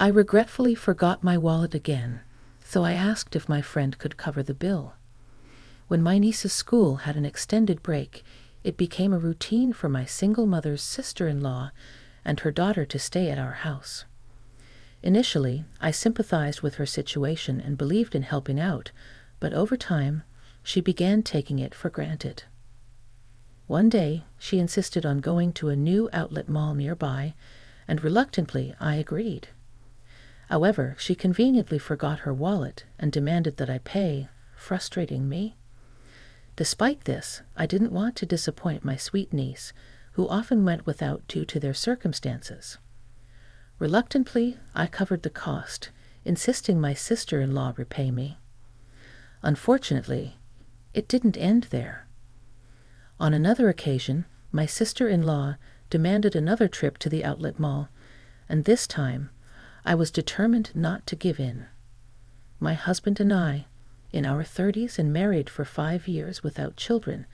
I regretfully forgot my wallet again, so I asked if my friend could cover the bill. When my niece's school had an extended break, it became a routine for my single mother's sister-in-law and her daughter to stay at our house. Initially, I sympathized with her situation and believed in helping out, but over time, she began taking it for granted. One day, she insisted on going to a new outlet mall nearby, and reluctantly I agreed. However, she conveniently forgot her wallet and demanded that I pay, frustrating me. Despite this, I didn't want to disappoint my sweet niece, who often went without due to their circumstances. Reluctantly, I covered the cost, insisting my sister-in-law repay me. Unfortunately, it didn't end there. On another occasion, my sister-in-law demanded another trip to the outlet mall, and this time, I was determined not to give in. My husband and I, in our 30s and married for 5 years without children,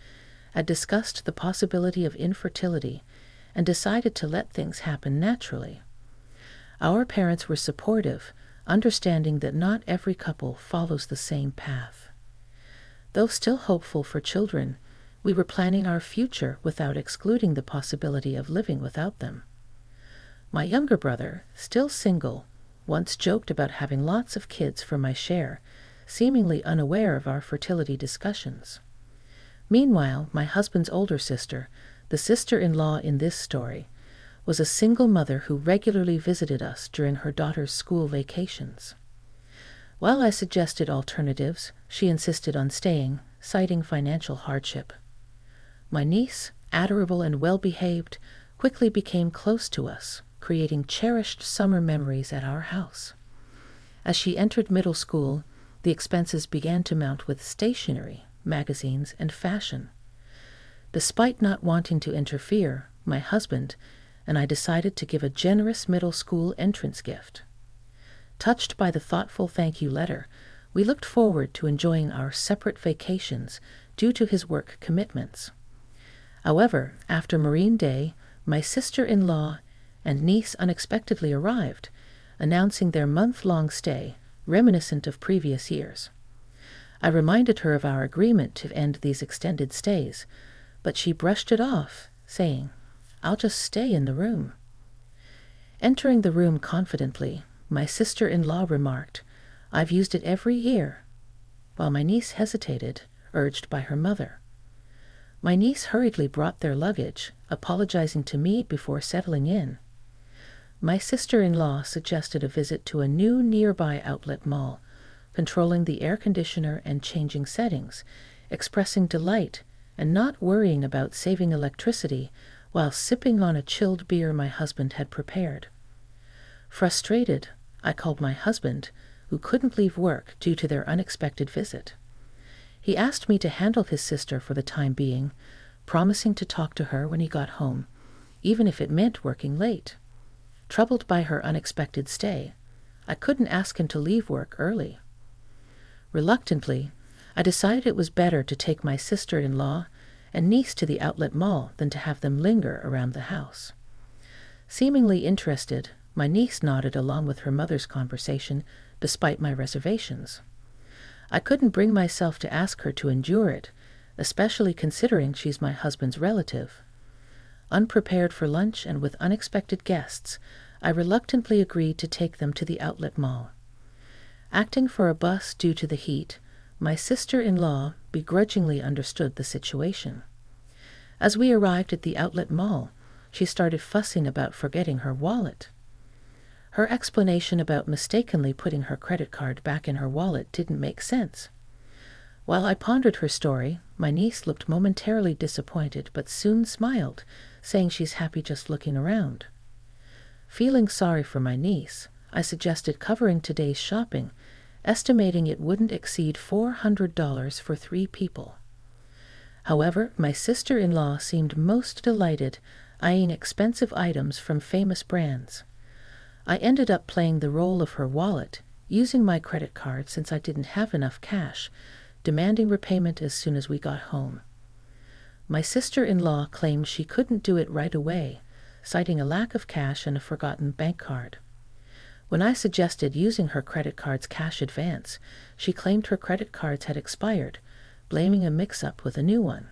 had discussed the possibility of infertility and decided to let things happen naturally. Our parents were supportive, understanding that not every couple follows the same path. Though still hopeful for children, we were planning our future without excluding the possibility of living without them. My younger brother, still single, once joked about having lots of kids for my share, seemingly unaware of our fertility discussions. Meanwhile, my husband's older sister, the sister-in-law in this story, was a single mother who regularly visited us during her daughter's school vacations. While I suggested alternatives, she insisted on staying, citing financial hardship. My niece, adorable and well-behaved, quickly became close to us, creating cherished summer memories at our house. As she entered middle school, the expenses began to mount with stationery, magazines, and fashion. Despite not wanting to interfere, my husband and I decided to give a generous middle school entrance gift. Touched by the thoughtful thank you letter, we looked forward to enjoying our separate vacations due to his work commitments. However, after Marine Day, my sister-in-law and niece unexpectedly arrived, announcing their month-long stay, reminiscent of previous years. I reminded her of our agreement to end these extended stays, but she brushed it off, saying, "I'll just stay in the room." Entering the room confidently, my sister-in-law remarked, "I've used it every year," while my niece hesitated, urged by her mother. My niece hurriedly brought their luggage, apologizing to me before settling in. My sister-in-law suggested a visit to a new nearby outlet mall, controlling the air conditioner and changing settings, expressing delight and not worrying about saving electricity while sipping on a chilled beer my husband had prepared. Frustrated, I called my husband, who couldn't leave work due to their unexpected visit. He asked me to handle his sister for the time being, promising to talk to her when he got home, even if it meant working late. Troubled by her unexpected stay, I couldn't ask him to leave work early. Reluctantly, I decided it was better to take my sister-in-law and niece to the outlet mall than to have them linger around the house. Seemingly interested, my niece nodded along with her mother's conversation, despite my reservations. I couldn't bring myself to ask her to endure it, especially considering she's my husband's relative. Unprepared for lunch and with unexpected guests, I reluctantly agreed to take them to the outlet mall. Acting for a bus due to the heat, my sister-in-law begrudgingly understood the situation. As we arrived at the outlet mall, she started fussing about forgetting her wallet. Her explanation about mistakenly putting her credit card back in her wallet didn't make sense. While I pondered her story, my niece looked momentarily disappointed but soon smiled, saying she's happy just looking around. Feeling sorry for my niece, I suggested covering today's shopping, estimating it wouldn't exceed $400 for 3 people. However, my sister-in-law seemed most delighted, eyeing expensive items from famous brands. I ended up playing the role of her wallet, using my credit card since I didn't have enough cash, demanding repayment as soon as we got home. My sister-in-law claimed she couldn't do it right away, citing a lack of cash and a forgotten bank card. When I suggested using her credit card's cash advance, she claimed her credit cards had expired, blaming a mix-up with a new one.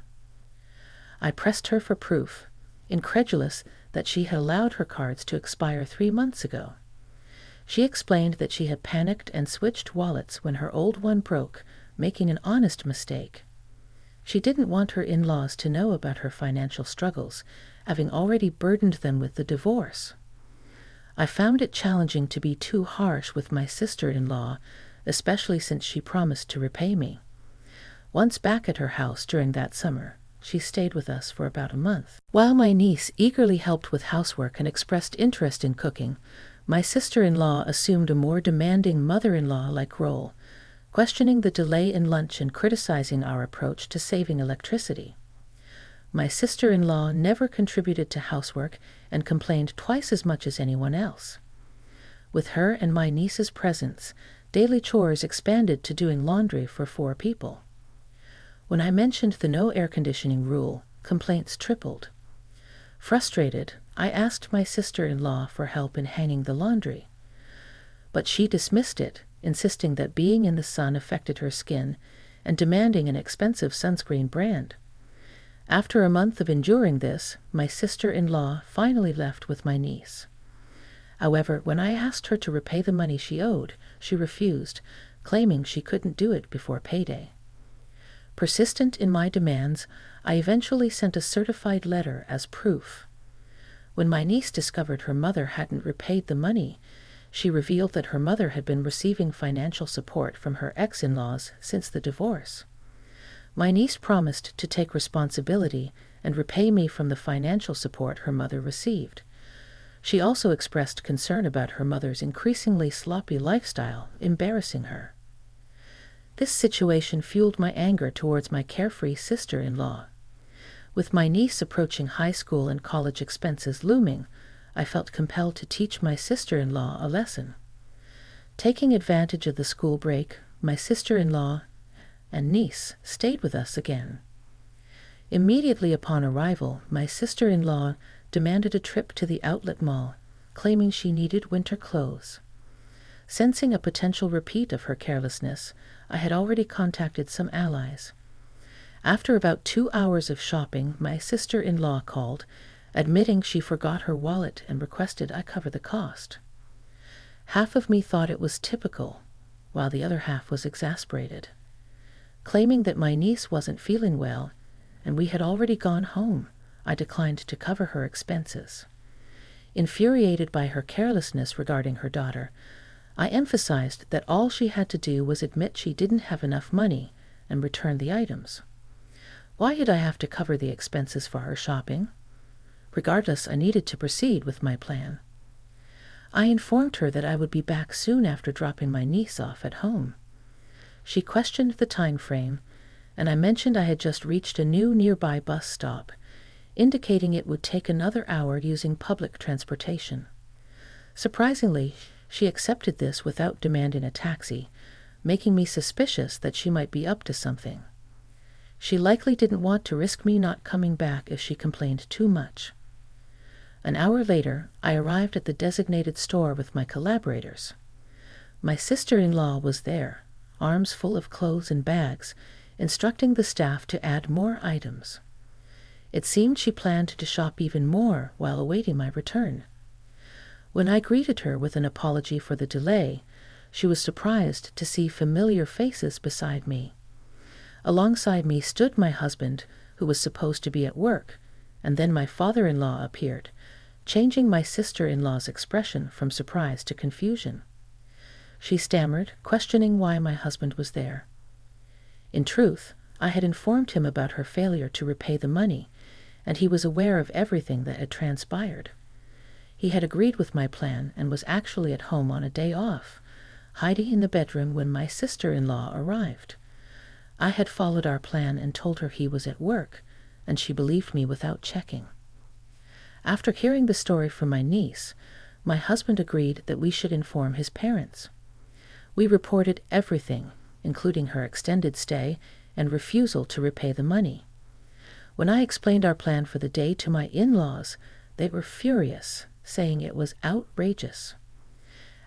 I pressed her for proof, incredulous that she had allowed her cards to expire 3 months ago. She explained that she had panicked and switched wallets when her old one broke, making an honest mistake. She didn't want her in-laws to know about her financial struggles, having already burdened them with the divorce. I found it challenging to be too harsh with my sister-in-law, especially since she promised to repay me. Once back at her house during that summer, she stayed with us for about a month. While my niece eagerly helped with housework and expressed interest in cooking, my sister-in-law assumed a more demanding mother-in-law-like role, questioning the delay in lunch and criticizing our approach to saving electricity. My sister-in-law never contributed to housework and complained twice as much as anyone else. With her and my niece's presence, daily chores expanded to doing laundry for 4 people. When I mentioned the no air conditioning rule, complaints tripled. Frustrated, I asked my sister-in-law for help in hanging the laundry. But she dismissed it, insisting that being in the sun affected her skin and demanding an expensive sunscreen brand. After a month of enduring this, my sister-in-law finally left with my niece. However, when I asked her to repay the money she owed, she refused, claiming she couldn't do it before payday. Persistent in my demands, I eventually sent a certified letter as proof. When my niece discovered her mother hadn't repaid the money, she revealed that her mother had been receiving financial support from her ex-in-laws since the divorce. My niece promised to take responsibility and repay me from the financial support her mother received. She also expressed concern about her mother's increasingly sloppy lifestyle, embarrassing her. This situation fueled my anger towards my carefree sister-in-law. With my niece approaching high school and college expenses looming, I felt compelled to teach my sister-in-law a lesson. Taking advantage of the school break, my sister-in-law and niece stayed with us again. Immediately upon arrival, my sister-in-law demanded a trip to the outlet mall, claiming she needed winter clothes. Sensing a potential repeat of her carelessness, I had already contacted some allies. After about 2 hours of shopping, my sister-in-law called, admitting she forgot her wallet and requested I cover the cost. Half of me thought it was typical, while the other half was exasperated. Claiming that my niece wasn't feeling well, and we had already gone home, I declined to cover her expenses. Infuriated by her carelessness regarding her daughter, I emphasized that all she had to do was admit she didn't have enough money and return the items. Why did I have to cover the expenses for her shopping? Regardless, I needed to proceed with my plan. I informed her that I would be back soon after dropping my niece off at home. She questioned the time frame, and I mentioned I had just reached a new nearby bus stop, indicating it would take another hour using public transportation. Surprisingly, she accepted this without demanding a taxi, making me suspicious that she might be up to something. She likely didn't want to risk me not coming back if she complained too much. An hour later, I arrived at the designated store with my collaborators. My sister-in-law was there, arms full of clothes and bags, instructing the staff to add more items. It seemed she planned to shop even more while awaiting my return. When I greeted her with an apology for the delay, she was surprised to see familiar faces beside me. Alongside me stood my husband, who was supposed to be at work, and then my father-in-law appeared, changing my sister-in-law's expression from surprise to confusion. She stammered, questioning why my husband was there. In truth, I had informed him about her failure to repay the money, and he was aware of everything that had transpired. He had agreed with my plan and was actually at home on a day off, hiding in the bedroom when my sister-in-law arrived. I had followed our plan and told her he was at work, and she believed me without checking. After hearing the story from my niece, my husband agreed that we should inform his parents. We reported everything, including her extended stay and refusal to repay the money. When I explained our plan for the day to my in-laws, they were furious, saying it was outrageous.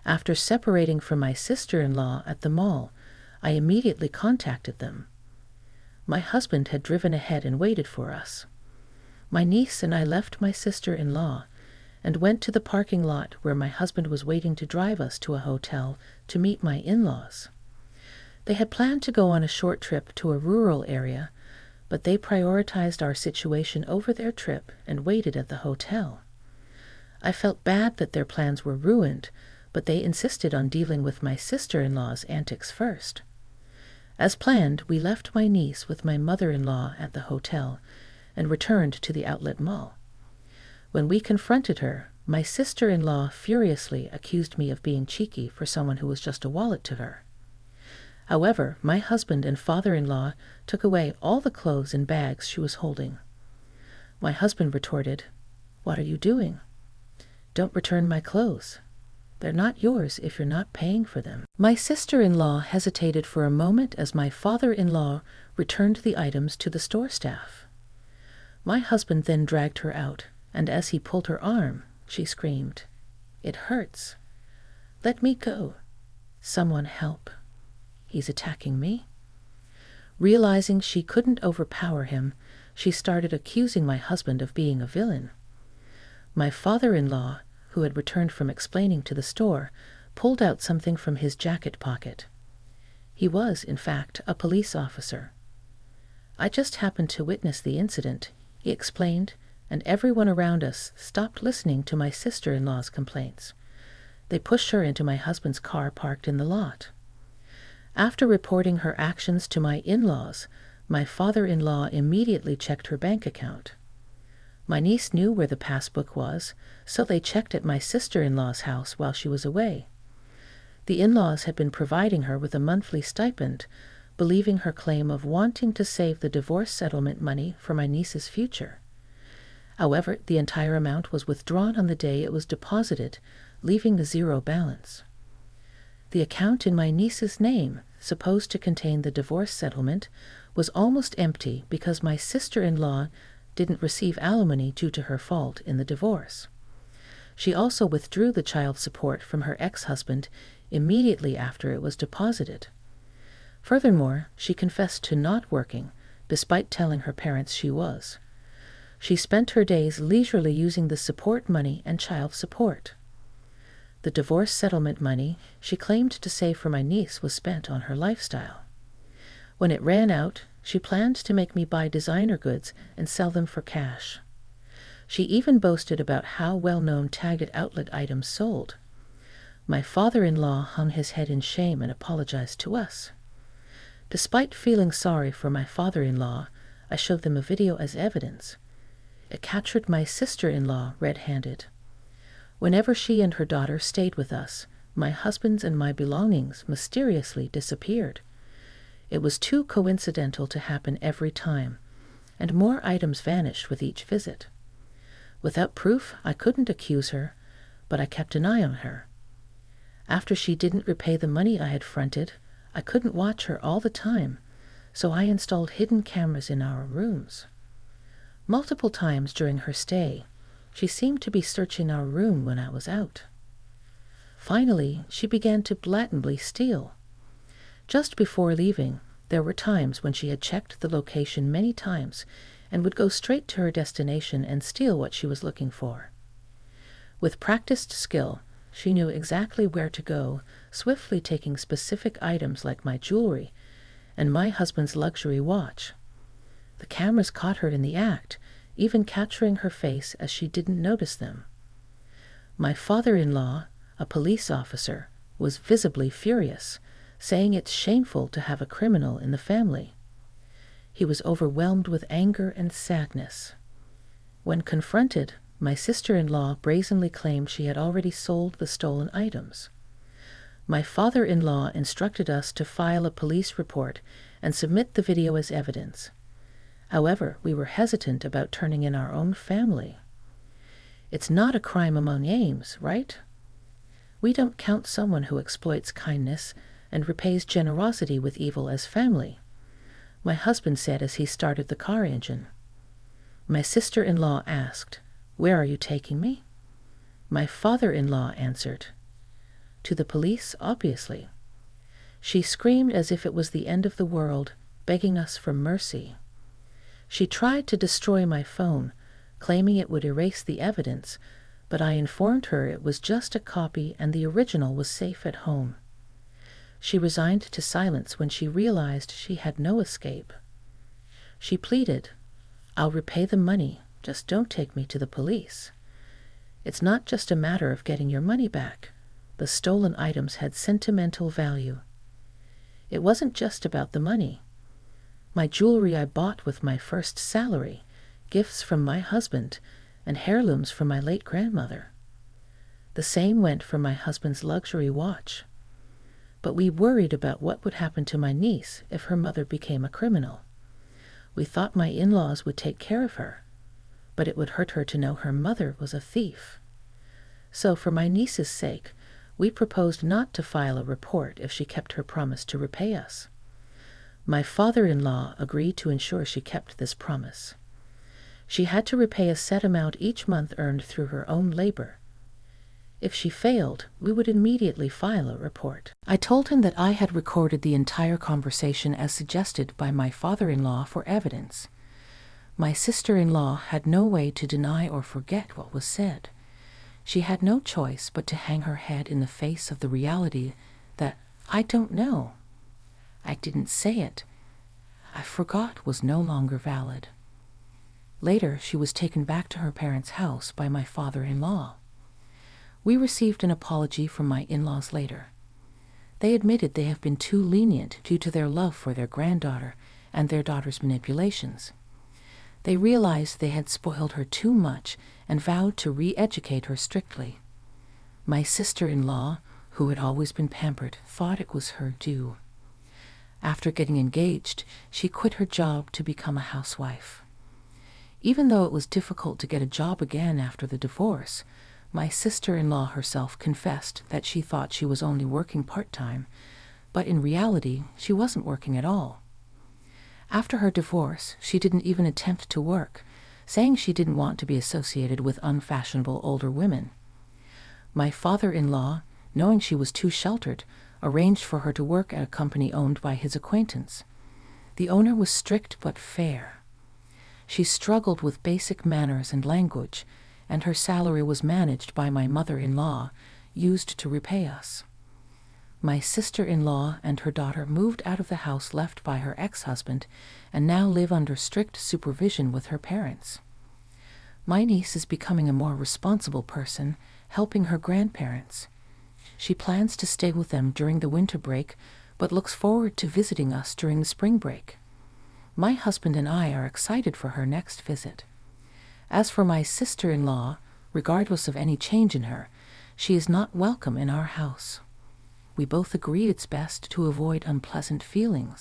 After separating from my sister-in-law at the mall, I immediately contacted them. My husband had driven ahead and waited for us. My niece and I left my sister-in-law and went to the parking lot where my husband was waiting to drive us to a hotel to meet my in-laws. They had planned to go on a short trip to a rural area, but they prioritized our situation over their trip and waited at the hotel. I felt bad that their plans were ruined, but they insisted on dealing with my sister-in-law's antics first. As planned, we left my niece with my mother-in-law at the hotel and returned to the outlet mall. When we confronted her, my sister-in-law furiously accused me of being cheeky for someone who was just a wallet to her. However, my husband and father-in-law took away all the clothes and bags she was holding. My husband retorted, "What are you doing? Don't return my clothes. They're not yours if you're not paying for them." My sister-in-law hesitated for a moment as my father-in-law returned the items to the store staff. My husband then dragged her out, and as he pulled her arm, she screamed, "It hurts. Let me go. Someone help. He's attacking me." Realizing she couldn't overpower him, she started accusing my husband of being a villain. My father-in-law, who had returned from explaining to the store, pulled out something from his jacket pocket. He was, in fact, a police officer. "I just happened to witness the incident," he explained, and everyone around us stopped listening to my sister-in-law's complaints. They pushed her into my husband's car parked in the lot. After reporting her actions to my in-laws, my father-in-law immediately checked her bank account. My niece knew where the passbook was, so they checked at my sister-in-law's house while she was away. The in-laws had been providing her with a monthly stipend, believing her claim of wanting to save the divorce settlement money for my niece's future. However, the entire amount was withdrawn on the day it was deposited, leaving a zero balance. The account in my niece's name, supposed to contain the divorce settlement, was almost empty because my sister-in-law didn't receive alimony due to her fault in the divorce. She also withdrew the child support from her ex-husband immediately after it was deposited. Furthermore, she confessed to not working, despite telling her parents she was. She spent her days leisurely using the support money and child support. The divorce settlement money she claimed to save for my niece was spent on her lifestyle. When it ran out, she planned to make me buy designer goods and sell them for cash. She even boasted about how well-known Target outlet items sold. My father-in-law hung his head in shame and apologized to us. Despite feeling sorry for my father-in-law, I showed them a video as evidence. It captured my sister-in-law red-handed. Whenever she and her daughter stayed with us, my husband's and my belongings mysteriously disappeared. It was too coincidental to happen every time, and more items vanished with each visit. Without proof, I couldn't accuse her, but I kept an eye on her. After she didn't repay the money I had fronted, I couldn't watch her all the time, so I installed hidden cameras in our rooms. Multiple times during her stay, she seemed to be searching our room when I was out. Finally, she began to blatantly steal. Just before leaving, there were times when she had checked the location many times and would go straight to her destination and steal what she was looking for. With practiced skill, she knew exactly where to go, swiftly taking specific items like my jewelry and my husband's luxury watch. The cameras caught her in the act, even capturing her face as she didn't notice them. My father-in-law, a police officer, was visibly furious, saying it's shameful to have a criminal in the family. He was overwhelmed with anger and sadness. When confronted, my sister-in-law brazenly claimed she had already sold the stolen items. My father-in-law instructed us to file a police report and submit the video as evidence. However, we were hesitant about turning in our own family. It's not a crime among Ames, right? We don't count someone who exploits kindness and repays generosity with evil as family, my husband said as he started the car engine. My sister-in-law asked, "Where are you taking me?" My father-in-law answered, To the police, obviously. She screamed as if it was the end of the world, begging us for mercy. She tried to destroy my phone, claiming it would erase the evidence, but I informed her it was just a copy and the original was safe at home. She resigned to silence when she realized she had no escape. She pleaded, "I'll repay the money, just don't take me to the police." It's not just a matter of getting your money back. The stolen items had sentimental value. It wasn't just about the money. My jewelry I bought with my first salary, gifts from my husband, and heirlooms from my late grandmother. The same went for my husband's luxury watch. But we worried about what would happen to my niece if her mother became a criminal. We thought my in-laws would take care of her, but it would hurt her to know her mother was a thief. So for my niece's sake, we proposed not to file a report if she kept her promise to repay us. My father-in-law agreed to ensure she kept this promise. She had to repay a set amount each month earned through her own labor. If she failed, we would immediately file a report. I told him that I had recorded the entire conversation as suggested by my father-in-law for evidence. My sister-in-law had no way to deny or forget what was said. She had no choice but to hang her head in the face of the reality that "I don't know. I didn't say it. I forgot" was no longer valid. Later, she was taken back to her parents' house by my father-in-law. We received an apology from my in-laws later. They admitted they have been too lenient due to their love for their granddaughter and their daughter's manipulations. They realized they had spoiled her too much and vowed to re-educate her strictly. My sister-in-law, who had always been pampered, thought it was her due. After getting engaged, she quit her job to become a housewife. Even though it was difficult to get a job again after the divorce, my sister-in-law herself confessed that she thought she was only working part-time, but in reality, she wasn't working at all. After her divorce, she didn't even attempt to work, saying she didn't want to be associated with unfashionable older women. My father-in-law, knowing she was too sheltered, arranged for her to work at a company owned by his acquaintance. The owner was strict but fair. She struggled with basic manners and language, and her salary was managed by my mother-in-law, used to repay us. My sister-in-law and her daughter moved out of the house left by her ex-husband and now live under strict supervision with her parents. My niece is becoming a more responsible person, helping her grandparents. She plans to stay with them during the winter break, but looks forward to visiting us during the spring break. My husband and I are excited for her next visit. As for my sister-in-law, regardless of any change in her, she is not welcome in our house. We both agree it's best to avoid unpleasant feelings.